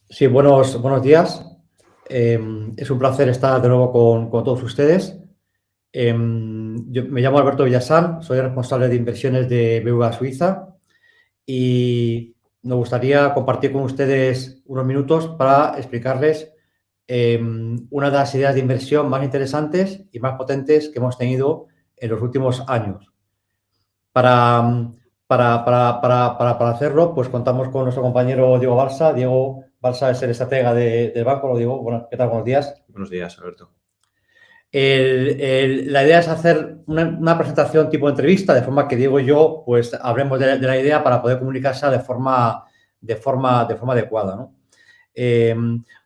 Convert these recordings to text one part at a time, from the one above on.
Sí, buenos días. Es un placer estar de nuevo con todos ustedes. Yo me llamo Alberto Villasán, soy responsable de inversiones de BBVA Suiza y me gustaría compartir con ustedes unos minutos para explicarles una de las ideas de inversión más interesantes y más potentes que hemos tenido en los últimos años. Para hacerlo, pues contamos con nuestro compañero Diego Balsa. Diego Balsa es el estratega del banco. Lo digo, bueno, ¿qué tal? Buenos días. Buenos días, Alberto. La idea es hacer una presentación tipo entrevista, de forma que Diego y yo pues hablemos de la idea para poder comunicarse de forma adecuada, ¿no?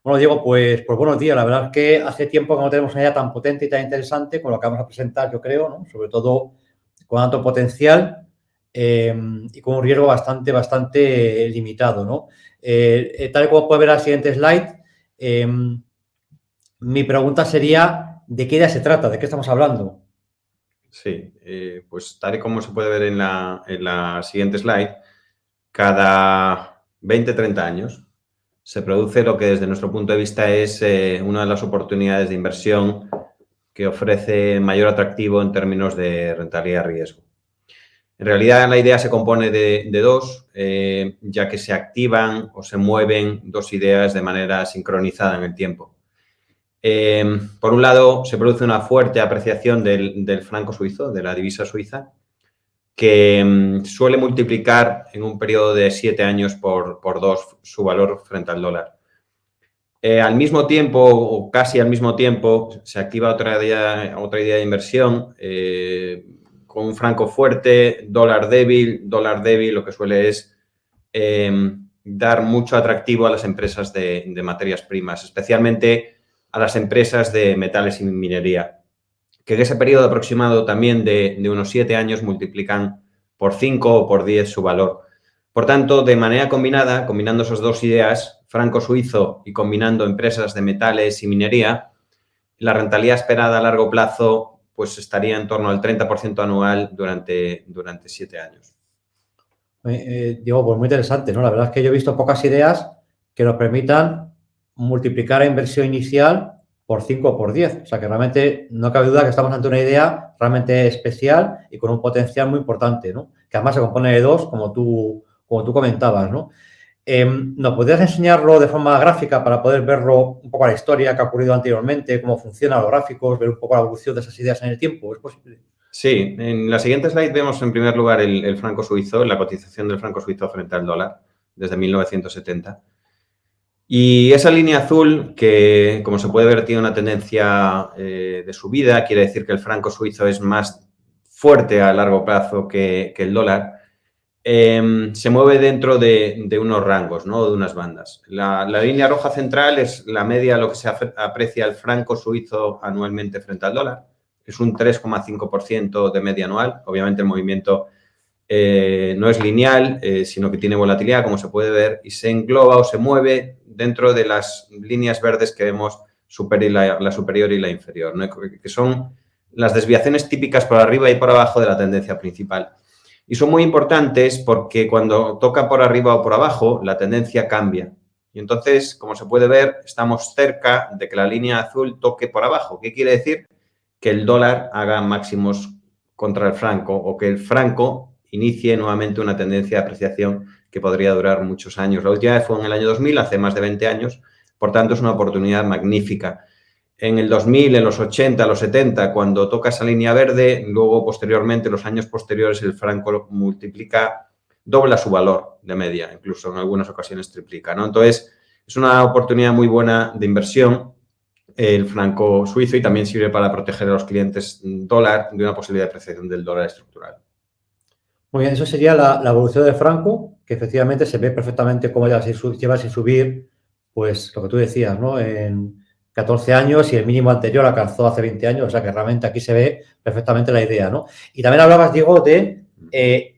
Bueno, Diego, pues buenos días. La verdad es que hace tiempo que no tenemos una idea tan potente y tan interesante con lo que vamos a presentar, yo creo, ¿no? Sobre todo con tanto potencial y con un riesgo bastante limitado, ¿no? Tal y como puede ver al siguiente slide, mi pregunta sería, ¿de qué idea se trata? ¿De qué estamos hablando? Sí, pues tal y como se puede ver en la siguiente slide, cada 20-30 años se produce lo que desde nuestro punto de vista es una de las oportunidades de inversión que ofrece mayor atractivo en términos de rentabilidad y riesgo. En realidad, la idea se compone de dos, ya que se activan o se mueven dos ideas de manera sincronizada en el tiempo. Por un lado, se produce una fuerte apreciación del franco suizo, de la divisa suiza, que suele multiplicar en un periodo de 7 años por 2 su valor frente al dólar. Al mismo tiempo, o casi al mismo tiempo, se activa otra idea de inversión con un franco fuerte, dólar débil, lo que suele es dar mucho atractivo a las empresas de materias primas, especialmente a las empresas de metales y minería, que en ese periodo aproximado también de unos 7 años multiplican por 5 o por 10 su valor. Por tanto, de manera combinada, combinando esas dos ideas, franco suizo y combinando empresas de metales y minería, la rentabilidad esperada a largo plazo pues estaría en torno al 30% anual durante 7 años. Diego, pues muy interesante, ¿no? La verdad es que yo he visto pocas ideas que nos permitan multiplicar la inversión inicial por 5 o por 10. O sea, que realmente no cabe duda que estamos ante una idea realmente especial y con un potencial muy importante, ¿no? Que además se compone de dos, como tú comentabas, ¿no? ¿Nos podrías enseñarlo de forma gráfica para poder verlo un poco a la historia que ha ocurrido anteriormente, cómo funcionan los gráficos, ver un poco la evolución de esas ideas en el tiempo? ¿Es posible? Sí, en la siguiente slide vemos en primer lugar el franco suizo, la cotización del franco suizo frente al dólar desde 1970. Y esa línea azul, que como se puede ver tiene una tendencia de subida, quiere decir que el franco suizo es más fuerte a largo plazo que el dólar, se mueve dentro de unos rangos, ¿no? De unas bandas. La línea roja central es la media de lo que se aprecia el franco suizo anualmente frente al dólar. Es un 3,5% de media anual. Obviamente el movimiento no es lineal, sino que tiene volatilidad, como se puede ver, y se engloba o se mueve dentro de las líneas verdes que vemos la superior y la inferior, ¿no? Que son las desviaciones típicas por arriba y por abajo de la tendencia principal. Y son muy importantes porque cuando toca por arriba o por abajo, la tendencia cambia. Y entonces, como se puede ver, estamos cerca de que la línea azul toque por abajo. ¿Qué quiere decir? Que el dólar haga máximos contra el franco o que el franco inicie nuevamente una tendencia de apreciación que podría durar muchos años. La última vez fue en el año 2000, hace más de 20 años. Por tanto, es una oportunidad magnífica. En el 2000, en los 80, los 70, cuando toca esa línea verde, luego posteriormente, los años posteriores, el franco dobla su valor de media, incluso en algunas ocasiones triplica, ¿no? Entonces, es una oportunidad muy buena de inversión el franco suizo y también sirve para proteger a los clientes dólar de una posibilidad de apreciación del dólar estructural. Muy bien, eso sería la evolución del franco, que efectivamente se ve perfectamente cómo lleva sin subir, pues lo que tú decías, ¿no? En 14 años y el mínimo anterior alcanzó hace 20 años, o sea que realmente aquí se ve perfectamente la idea, ¿no? Y también hablabas, Diego, de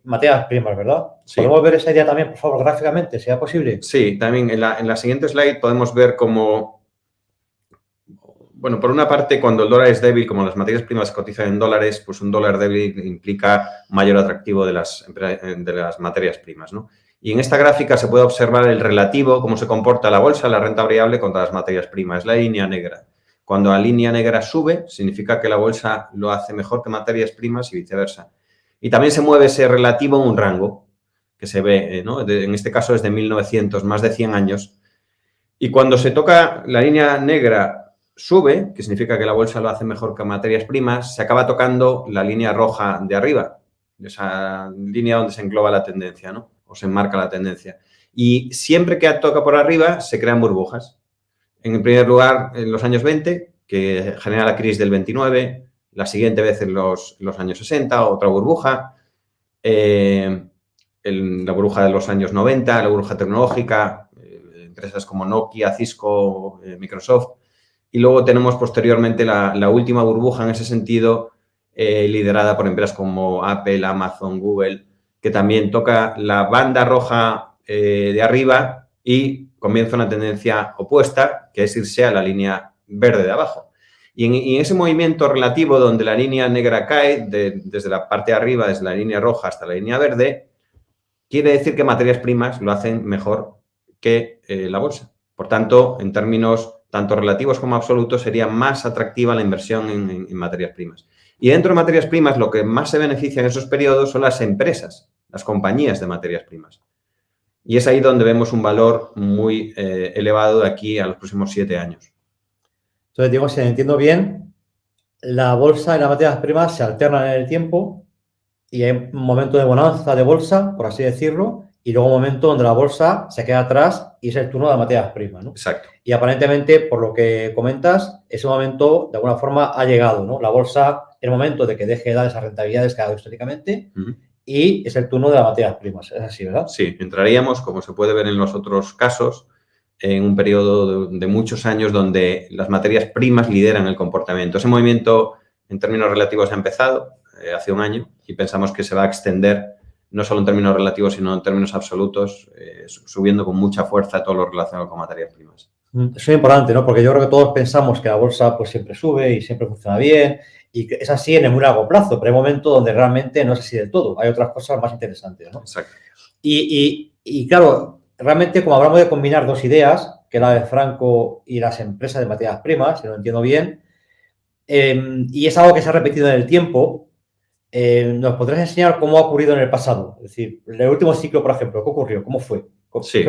materias primas, ¿verdad? Sí. ¿Podemos ver esa idea también, por favor, gráficamente, sea posible? Sí, también en la siguiente slide podemos ver cómo Bueno, por una parte, cuando el dólar es débil, como las materias primas cotizan en dólares, pues un dólar débil implica mayor atractivo de las materias primas, ¿no? Y en esta gráfica se puede observar el relativo, cómo se comporta la bolsa, la renta variable contra las materias primas. Es la línea negra. Cuando la línea negra sube, significa que la bolsa lo hace mejor que materias primas y viceversa. Y también se mueve ese relativo en un rango que se ve, ¿no? En este caso es de 1900, más de 100 años. Y cuando se toca la línea negra sube, que significa que la bolsa lo hace mejor que materias primas, se acaba tocando la línea roja de arriba, esa línea donde se engloba la tendencia, ¿no? O se enmarca la tendencia. Y siempre que toca por arriba, se crean burbujas. En primer lugar, en los años 20, que genera la crisis del 29, la siguiente vez en los años 60, otra burbuja, la burbuja de los años 90, la burbuja tecnológica, empresas como Nokia, Cisco, Microsoft. Y luego tenemos posteriormente la última burbuja en ese sentido, liderada por empresas como Apple, Amazon, Google, que también toca la banda roja de arriba y comienza una tendencia opuesta, que es irse a la línea verde de abajo. Y en ese movimiento relativo donde la línea negra cae, desde la parte de arriba, desde la línea roja hasta la línea verde, quiere decir que materias primas lo hacen mejor que la bolsa. Por tanto, en términos tanto relativos como absolutos, sería más atractiva la inversión en materias primas. Y dentro de materias primas, lo que más se beneficia en esos periodos son las empresas, las compañías de materias primas. Y es ahí donde vemos un valor muy elevado de aquí a los próximos 7 años. Entonces, digo, si entiendo bien, la bolsa y las materias primas se alternan en el tiempo y hay un momento de bonanza de bolsa, por así decirlo, y luego un momento donde la bolsa se queda atrás y es el turno de las materias primas, ¿no? Exacto. Y aparentemente, por lo que comentas, ese momento de alguna forma ha llegado, ¿no? La bolsa es el momento de que deje de dar esas rentabilidades que ha dado históricamente y es el turno de las materias primas. Es así, ¿verdad? Sí, entraríamos, como se puede ver en los otros casos, en un periodo de muchos años donde las materias primas lideran el comportamiento. Ese movimiento, en términos relativos, ha empezado hace un año y pensamos que se va a extender no solo en términos relativos, sino en términos absolutos, subiendo con mucha fuerza todo lo relacionado con materias primas. Eso es importante, ¿no? Porque yo creo que todos pensamos que la bolsa pues siempre sube y siempre funciona bien y que es así en el muy largo plazo, pero hay momentos donde realmente no es así del todo. Hay otras cosas más interesantes, ¿no? Exacto. Y claro, realmente como hablamos de combinar dos ideas, que es la de Franco y las empresas de materias primas, si lo entiendo bien, y es algo que se ha repetido en el tiempo, ¿nos podrías enseñar cómo ha ocurrido en el pasado? Es decir, en el último ciclo, por ejemplo, ¿qué ocurrió? ¿Cómo fue? Sí.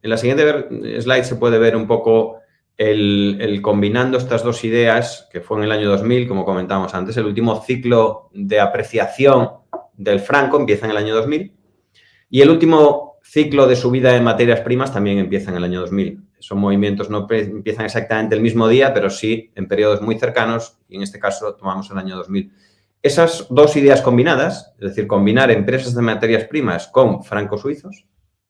En la siguiente slide se puede ver un poco el combinando estas dos ideas, que fue en el año 2000, como comentábamos antes. El último ciclo de apreciación del franco empieza en el año 2000 y el último ciclo de subida de materias primas también empieza en el año 2000. Son movimientos no empiezan exactamente el mismo día, pero sí en periodos muy cercanos y en este caso tomamos el año 2000. Esas dos ideas combinadas, es decir, combinar empresas de materias primas con francos suizos,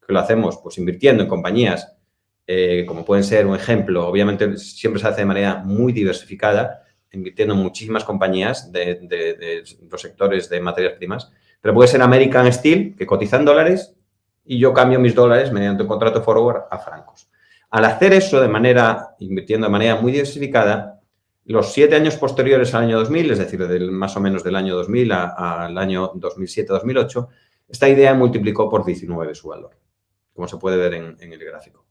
que lo hacemos pues invirtiendo en compañías como pueden ser un ejemplo, obviamente siempre se hace de manera muy diversificada, invirtiendo en muchísimas compañías de los sectores de materias primas, pero puede ser American Steel, que cotiza en dólares y yo cambio mis dólares mediante un contrato forward a francos. Al hacer eso invirtiendo de manera muy diversificada, los 7 años posteriores al año 2000, es decir, más o menos del año 2000 al año 2007-2008, esta idea multiplicó por 19 su valor, como se puede ver en el gráfico.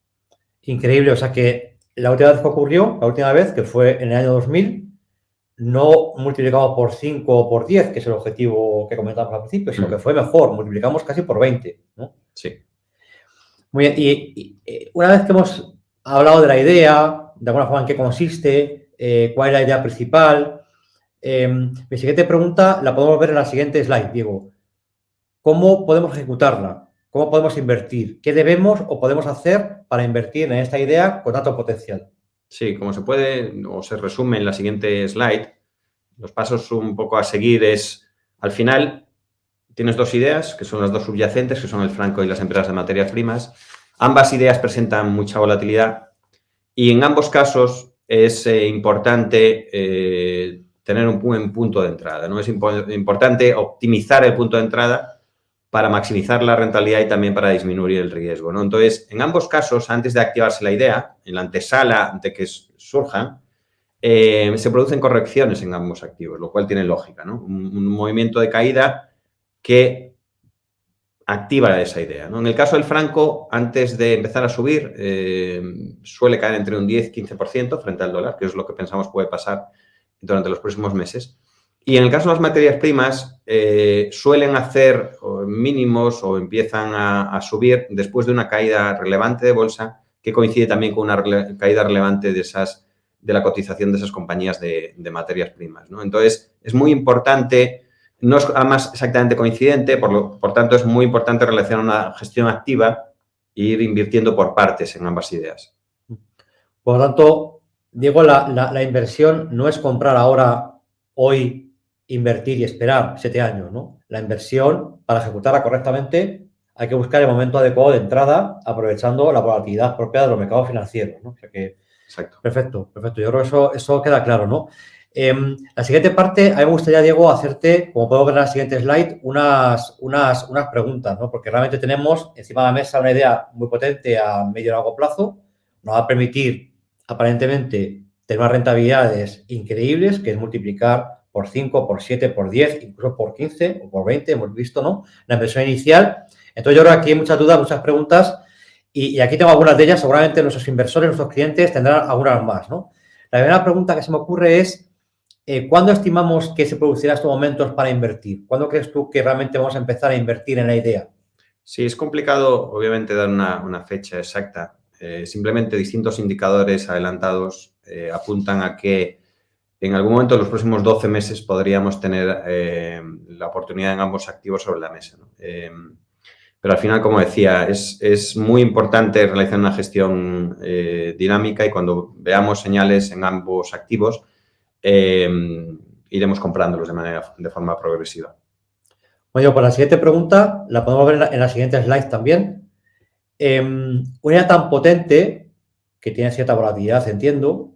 Increíble, o sea que la última vez que ocurrió, la última vez, que fue en el año 2000, no multiplicamos por 5 o por 10, que es el objetivo que comentábamos al principio, sino que fue mejor, multiplicamos casi por 20, ¿no? Sí. Muy bien, y una vez que hemos hablado de la idea, de alguna forma en qué consiste, cuál es la idea principal, mi siguiente pregunta la podemos ver en la siguiente slide, Diego. ¿Cómo podemos ejecutarla? ¿Cómo podemos invertir? ¿Qué debemos o podemos hacer para invertir en esta idea con tanto potencial? Sí, como se puede o se resume en la siguiente slide, los pasos un poco a seguir es, al final, tienes dos ideas, que son las dos subyacentes, que son el franco y las empresas de materias primas. Ambas ideas presentan mucha volatilidad y en ambos casos es importante tener un buen punto de entrada, ¿no? Es importante optimizar el punto de entrada para maximizar la rentabilidad y también para disminuir el riesgo, ¿no? Entonces, en ambos casos, antes de activarse la idea, en la antesala de que surjan, se producen correcciones en ambos activos, lo cual tiene lógica, ¿no? Un movimiento de caída que activa esa idea, ¿no? En el caso del franco, antes de empezar a subir, suele caer entre un 10-15% frente al dólar, que es lo que pensamos puede pasar durante los próximos meses. Y en el caso de las materias primas, suelen hacer mínimos o empiezan a subir después de una caída relevante de bolsa que coincide también con una caída relevante de la cotización de esas compañías de materias primas, ¿no? Entonces, es muy importante. No es además exactamente coincidente, por tanto es muy importante realizar una gestión activa e ir invirtiendo por partes en ambas ideas. Por lo tanto, Diego, la inversión no es comprar ahora, hoy, invertir y esperar 7 años, ¿no? La inversión, para ejecutarla correctamente, hay que buscar el momento adecuado de entrada, aprovechando la volatilidad propia de los mercados financieros, ¿no? O sea que, exacto. Perfecto. Yo creo que eso queda claro, ¿no? La siguiente parte, a mí me gustaría, Diego, hacerte, como podemos ver en la siguiente slide, unas preguntas, ¿no? Porque realmente tenemos encima de la mesa una idea muy potente a medio y largo plazo. Nos va a permitir, aparentemente, tener unas rentabilidades increíbles, que es multiplicar por 5, por 7, por 10, incluso por 15 o por 20, hemos visto, ¿no? La inversión inicial. Entonces, yo creo que aquí hay muchas dudas, muchas preguntas, y aquí tengo algunas de ellas. Seguramente nuestros inversores, nuestros clientes tendrán algunas más, ¿no? La primera pregunta que se me ocurre es, ¿cuándo estimamos que se producirán estos momentos para invertir? ¿Cuándo crees tú que realmente vamos a empezar a invertir en la idea? Sí, es complicado, obviamente, dar una fecha exacta. Simplemente distintos indicadores adelantados apuntan a que en algún momento en los próximos 12 meses podríamos tener la oportunidad en ambos activos sobre la mesa, ¿no? Pero al final, como decía, es muy importante realizar una gestión dinámica y cuando veamos señales en ambos activos, iremos comprándolos de forma progresiva. Bueno, pues la siguiente pregunta la podemos ver en la siguiente slide también. Una idea tan potente, que tiene cierta volatilidad, entiendo,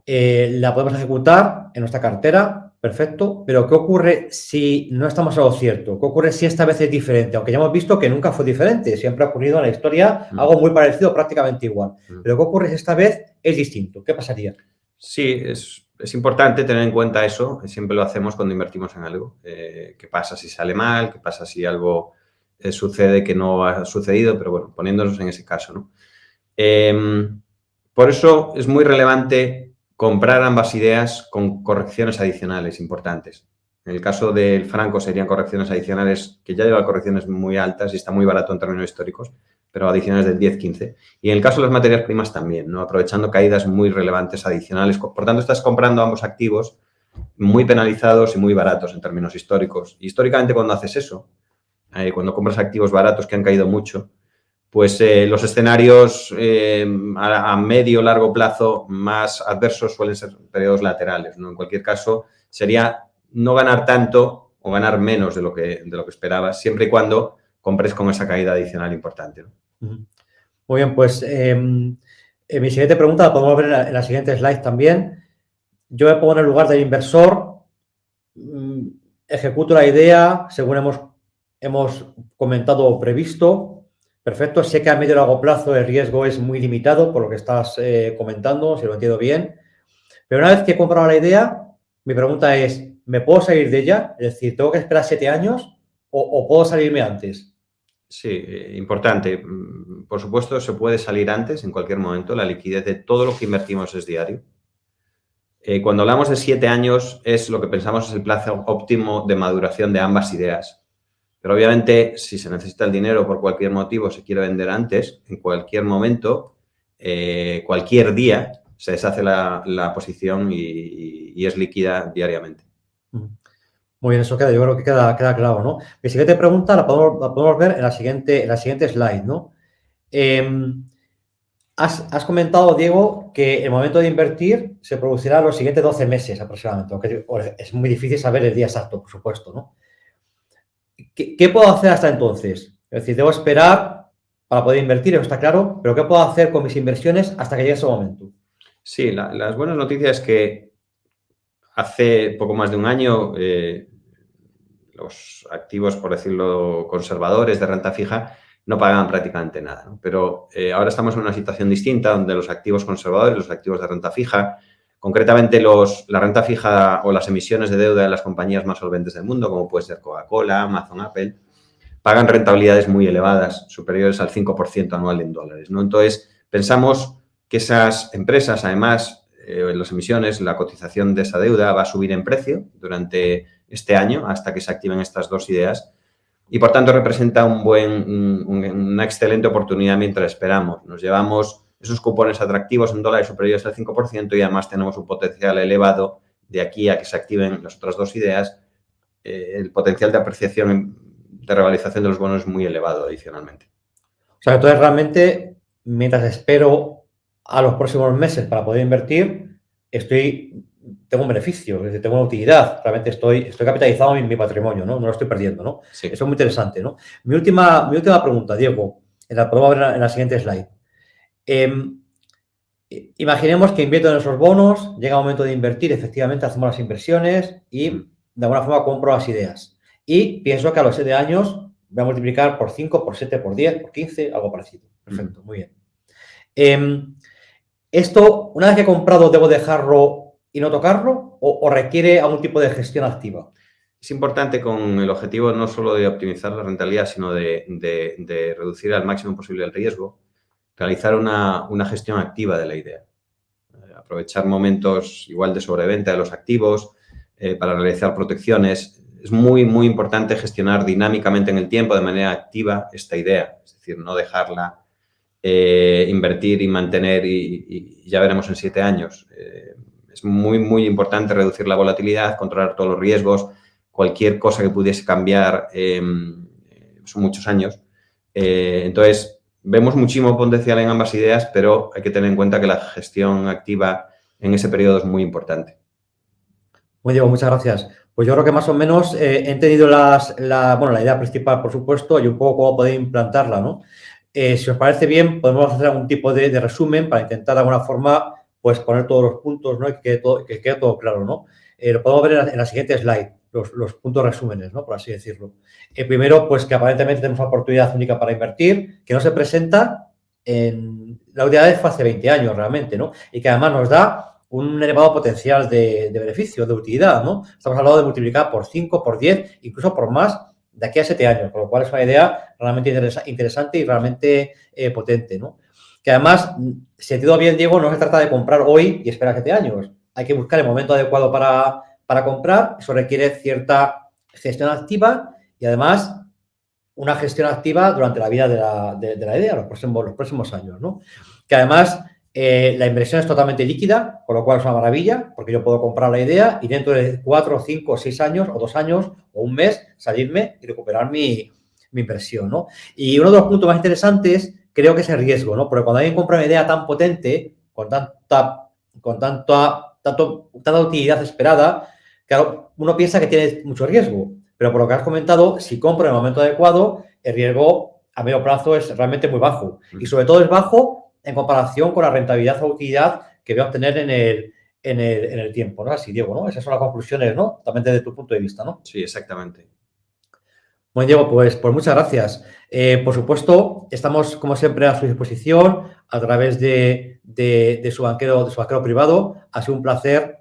la podemos ejecutar en nuestra cartera, perfecto, pero ¿qué ocurre si no estamos a lo cierto? ¿Qué ocurre si esta vez es diferente? Aunque ya hemos visto que nunca fue diferente, siempre ha ocurrido en la historia algo muy parecido, prácticamente igual. Pero ¿qué ocurre si esta vez es distinto? ¿Qué pasaría? Sí, es importante tener en cuenta eso. Siempre lo hacemos cuando invertimos en algo. ¿Qué pasa si sale mal? ¿Qué pasa si algo sucede que no ha sucedido? Pero bueno, poniéndonos en ese caso, ¿no? Por eso es muy relevante comprar ambas ideas con correcciones adicionales importantes. En el caso del franco serían correcciones adicionales que ya lleva correcciones muy altas y está muy barato en términos históricos, pero adicionales del 10-15. Y en el caso de las materias primas también, ¿no? Aprovechando caídas muy relevantes adicionales. Por tanto, estás comprando ambos activos muy penalizados y muy baratos en términos históricos. Y históricamente, cuando haces eso, cuando compras activos baratos que han caído mucho, pues los escenarios a medio o largo plazo más adversos suelen ser periodos laterales, ¿no? En cualquier caso, sería no ganar tanto o ganar menos de lo que esperabas, siempre y cuando compres con esa caída adicional importante, ¿no? Muy bien, pues mi siguiente pregunta la podemos ver en la siguiente slide también. Yo me pongo en el lugar del inversor, ejecuto la idea según hemos comentado o previsto. Perfecto, sé que a medio y largo plazo el riesgo es muy limitado por lo que estás comentando, si lo entiendo bien. Pero una vez que he comprado la idea, mi pregunta es, ¿me puedo salir de ella? Es decir, ¿tengo que esperar 7 años o puedo salirme antes? Sí, importante. Por supuesto, se puede salir antes, en cualquier momento. La liquidez de todo lo que invertimos es diario. Cuando hablamos de 7 años, es lo que pensamos es el plazo óptimo de maduración de ambas ideas. Pero obviamente, si se necesita el dinero por cualquier motivo, se quiere vender antes, en cualquier momento, cualquier día, se deshace la posición y es líquida diariamente. Muy bien, eso yo creo que queda claro, ¿no? Mi siguiente pregunta la podemos ver en la siguiente slide, ¿no? Has comentado, Diego, que el momento de invertir se producirá los siguientes 12 meses aproximadamente, aunque es muy difícil saber el día exacto, por supuesto, ¿no? ¿Qué puedo hacer hasta entonces? Es decir, debo esperar para poder invertir, eso está claro, pero ¿qué puedo hacer con mis inversiones hasta que llegue ese momento? Sí, las buenas noticias es que hace poco más de un año los activos, por decirlo, conservadores de renta fija no pagaban prácticamente nada, ¿no? Pero ahora estamos en una situación distinta donde los activos conservadores, los activos de renta fija, Concretamente, la renta fija o las emisiones de deuda de las compañías más solventes del mundo, como puede ser Coca-Cola, Amazon, Apple, pagan rentabilidades muy elevadas, superiores al 5% anual en dólares, ¿no? Entonces, pensamos que esas empresas, además, las emisiones, la cotización de esa deuda va a subir en precio durante este año hasta que se activen estas dos ideas y, por tanto, representa una excelente oportunidad mientras esperamos. Nos llevamos esos cupones atractivos en dólares superiores al 5% y, además, tenemos un potencial elevado de aquí a que se activen las otras dos ideas. El potencial de apreciación de revalorización de los bonos es muy elevado adicionalmente. O sea, entonces realmente, mientras espero a los próximos meses para poder invertir, tengo un beneficio, es decir, tengo una utilidad, realmente estoy capitalizado en mi patrimonio, ¿no? No lo estoy perdiendo, ¿no? Sí. Eso es muy interesante, ¿no? Mi última pregunta, Diego, la podemos ver en la siguiente slide. Imaginemos que invierto en esos bonos, llega el momento de invertir, efectivamente hacemos las inversiones y de alguna forma compro las ideas. Y pienso que a los 7 años voy a multiplicar por 5, por 7, por 10, por 15, algo parecido. Perfecto, muy bien. ¿Esto, una vez que he comprado, debo dejarlo y no tocarlo o requiere algún tipo de gestión activa? Es importante con el objetivo no solo de optimizar la rentabilidad, sino de reducir al máximo posible el riesgo, realizar una gestión activa de la idea. Aprovechar momentos igual de sobreventa de los activos para realizar protecciones. Es muy, muy importante gestionar dinámicamente en el tiempo, de manera activa, esta idea. Es decir, no dejarla invertir y mantener y ya veremos en 7 años. Es muy, muy importante reducir la volatilidad, controlar todos los riesgos, cualquier cosa que pudiese cambiar, son muchos años. Entonces, vemos muchísimo potencial en ambas ideas, pero hay que tener en cuenta que la gestión activa en ese periodo es muy importante. Muy bien, muchas gracias. Pues yo creo que más o menos he entendido la idea principal, por supuesto, y un poco cómo poder implantarla, ¿no? Si os parece bien, podemos hacer algún tipo de resumen para intentar de alguna forma pues poner todos los puntos, ¿no? Y que quede todo claro, ¿no? Lo podemos ver en la siguiente slide, los puntos resúmenes, ¿no? Por así decirlo. Primero, pues que aparentemente tenemos una oportunidad única para invertir, que no se presenta la utilidad fue hace 20 años realmente, ¿no? Y que además nos da un elevado potencial de beneficio, de utilidad, ¿no? Estamos hablando de multiplicar por 5, por 10, incluso por más de aquí a 7 años, con lo cual es una idea realmente interesante y realmente potente, ¿no? Que además, si entiendo bien, Diego, no se trata de comprar hoy y esperar 7 años. Hay que buscar el momento adecuado para comprar. Eso requiere cierta gestión activa y además una gestión activa durante la vida de la idea, los próximos años, ¿no? Que además la inversión es totalmente líquida, con lo cual es una maravilla, porque yo puedo comprar la idea y dentro de 4, 5, 6 años o 2 años o un mes salirme y recuperar mi inversión, ¿no? Y uno de los puntos más interesantes creo que es el riesgo, ¿no? Porque cuando alguien compra una idea tan potente, con tanta utilidad esperada, claro, uno piensa que tiene mucho riesgo, pero por lo que has comentado, si compro en el momento adecuado, el riesgo a medio plazo es realmente muy bajo y sobre todo es bajo en comparación con la rentabilidad o utilidad que voy a obtener en el tiempo, ¿no? Así, Diego, ¿no? Esas son las conclusiones, ¿no? También desde tu punto de vista, ¿no? Sí, exactamente. Bueno, Diego, pues muchas gracias. Por supuesto, estamos, como siempre, a su disposición a través de su banquero privado. Ha sido un placer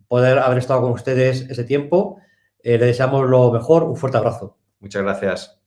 poder haber estado con ustedes ese tiempo. Le deseamos lo mejor. Un fuerte abrazo. Muchas gracias.